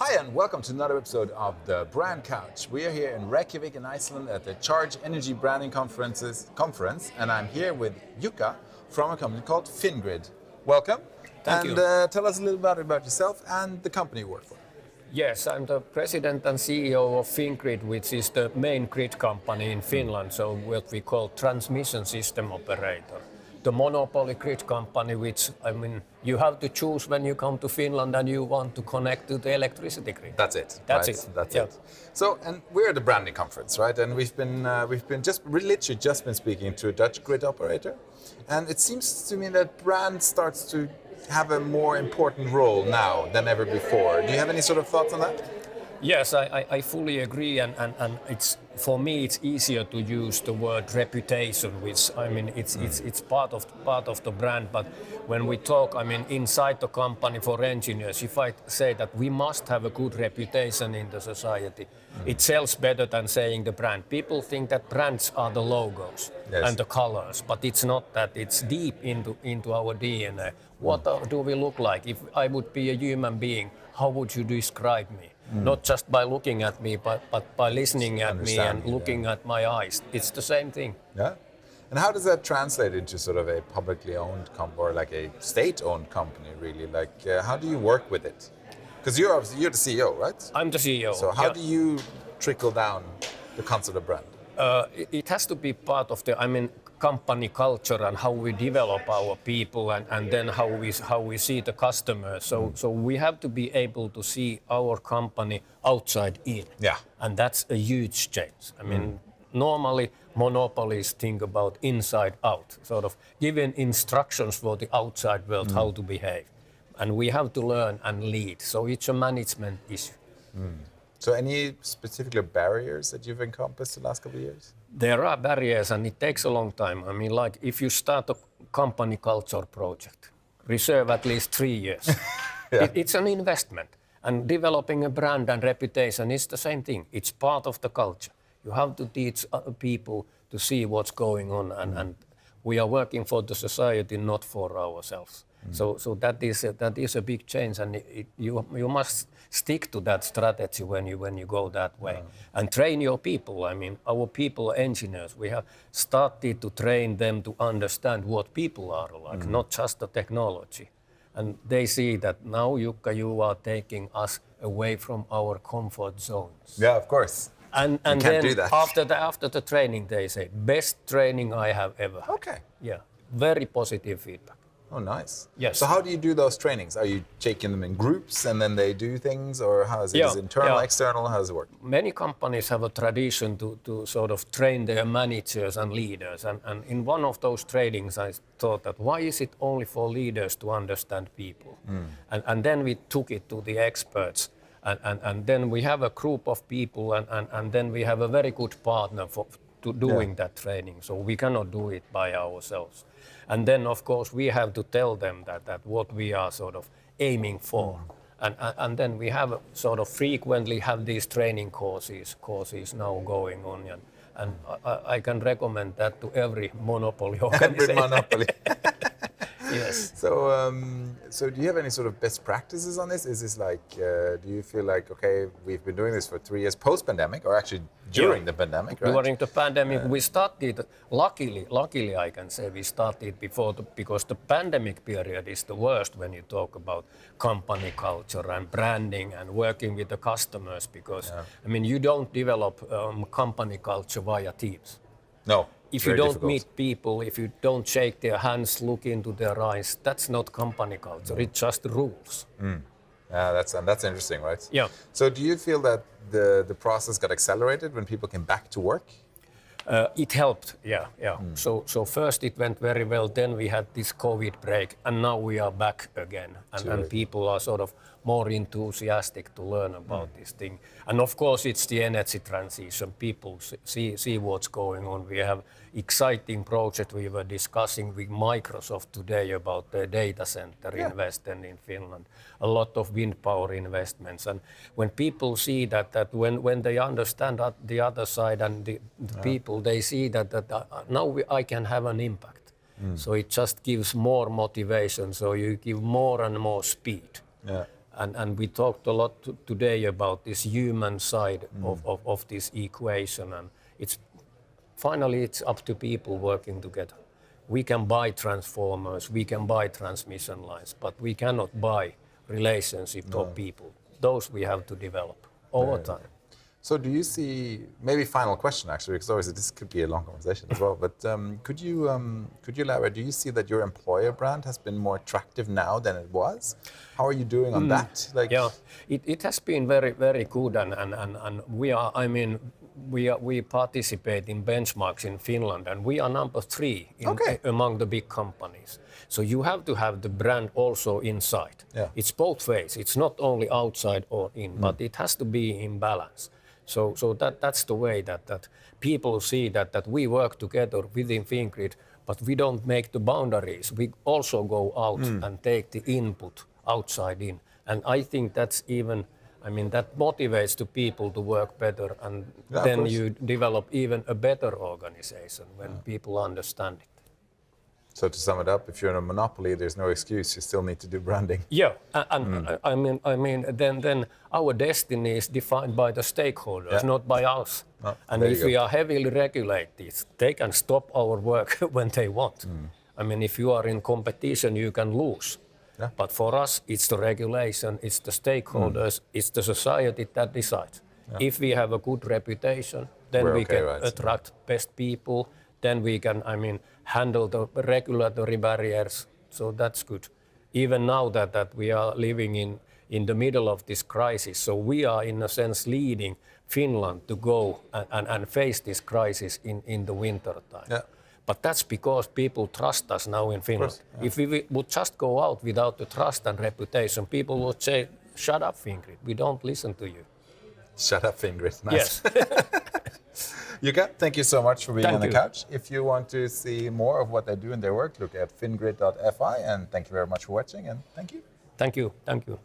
Hi and welcome to another episode of the Brand Couch. We are here in Reykjavik in Iceland at the Charge Energy Branding Conference, and I'm here with Jukka from a company called Fingrid. Welcome. Thank you. Tell us a little bit about yourself and the company you work for. Yes, I'm the president and CEO of Fingrid, which is the main grid company in Finland, so what we call transmission system operator. The monopoly grid company, which, you have to choose when you come to Finland and you want to connect to the electricity grid. That's it. That's right? it. That's yeah. it. So, and we're at the branding conference, right? And we've literally just been speaking to a Dutch grid operator, and it seems to me that brand starts to have a more important role now than ever before. Do you have any sort of thoughts on that? Yes, I fully agree, and it's for me it's easier to use the word reputation, which it's part of the brand. But when we talk, inside the company for engineers, if I say that we must have a good reputation in the society, it sells better than saying the brand. People think that brands are the logos and the colors, but it's not that. It's deep into our DNA. What do we look like? If I would be a human being, how would you describe me? Not just by looking at me, but by listening at me and looking at my eyes. It's the same thing. Yeah. And how does that translate into sort of a publicly owned company or like a state-owned company, really? Like, how do you work with it? Because you're the CEO, right? I'm the CEO. So how do you trickle down the concept of brand? It has to be part of the, company culture and how we develop our people and then how we see the customers. So we have to be able to see our company outside in. Yeah. And that's a huge change. Normally monopolies think about inside out, sort of giving instructions for the outside world how to behave. And we have to learn and lead. So it's a management issue. So any particular barriers that you've encompassed the last couple of years? There are barriers and it takes a long time. Like if you start a company culture project, reserve at least 3 years. It's an investment. And developing a brand and reputation is the same thing. It's part of the culture. You have to teach people to see what's going on and we are working for the society, not for ourselves. So that is a big change, and you must stick to that strategy when you go that way, and train your people. Our people engineers, we have started to train them to understand what people are like, not just the technology. And they see that now, Jukka, you are taking us away from our comfort zones. Yeah, of course. And you can't then do that. after the training, they say, best training I have ever had. Okay. Yeah, very positive feedback. Oh, nice. Yes. So how do you do those trainings? Are you taking them in groups and then they do things, or how is it? Is it internal, external? How does it work? Many companies have a tradition to sort of train their managers and leaders. And in one of those trainings, I thought that why is it only for leaders to understand people? And then we took it to the experts. And then we have a group of people and then we have a very good partner to doing that training. So we cannot do it by ourselves. And then, of course, we have to tell them that what we are sort of aiming for. And then we have sort of frequently have these training courses now going on. And I can recommend that to every monopoly organization. Every monopoly. Yes. So do you have any sort of best practices on this? Is this like, do you feel like, okay, we've been doing this for 3 years post-pandemic, or actually during the pandemic, right? During the pandemic, we started, luckily I can say we started before, because the pandemic period is the worst when you talk about company culture and branding and working with the customers, because, you don't develop company culture via Teams. No. If you don't meet people, if you don't shake their hands, look into their eyes, that's not company culture. It's just rules. Yeah, that's interesting, right? Yeah. So do you feel that the process got accelerated when people came back to work? It helped, yeah. So first it went very well, then we had this COVID break, and now we are back again. And people are sort of more enthusiastic to learn about this thing. And of course it's the energy transition. People see what's going on. We have exciting project we were discussing with Microsoft today about the data center investment in Finland. A lot of wind power investments. And when people see that when they understand the other side and the people, they see that now I can have an impact. So it just gives more motivation. So you give more and more speed. And we talked a lot today about this human side of this equation, and finally it's up to people working together. We can buy transformers, we can buy transmission lines, but we cannot buy relationship of people. Those we have to develop over time. So do you see, maybe final question actually, because obviously this could be a long conversation as well, but could you elaborate, do you see that your employer brand has been more attractive now than it was? How are you doing on that? Yeah, it has been very, very good, and we participate in benchmarks in Finland, and we are number 3 among the big companies. So you have to have the brand also inside. Yeah. It's both ways. It's not only outside or in, but it has to be in balance. So that's the way that people see that we work together within Fingrid, but we don't make the boundaries. We also go out and take the input outside in. And I think that's even, that motivates the people to work better, and then you develop even a better organization when people understand it. So to sum it up, if you're in a monopoly, there's no excuse. You still need to do branding. Yeah, and then our destiny is defined by the stakeholders, not by us. Oh, and if we are heavily regulated, they can stop our work when they want. If you are in competition, you can lose. Yeah. But for us, it's the regulation, it's the stakeholders, it's the society that decides. Yeah. If we have a good reputation, then we can attract best people. Then we can, handle the regulatory barriers. So that's good. Even now that we are living in the middle of this crisis, so we are in a sense leading Finland to go and face this crisis in the winter time. Yeah. But that's because people trust us now in Finland. If we would just go out without the trust and reputation, people would say, shut up, Fingrid, we don't listen to you. Shut up, Fingrid. Nice. Yes. Jukka, thank you so much for being on the couch. If you want to see more of what they do in their work, look at fingrid.fi, and thank you very much for watching, and thank you. Thank you. Thank you.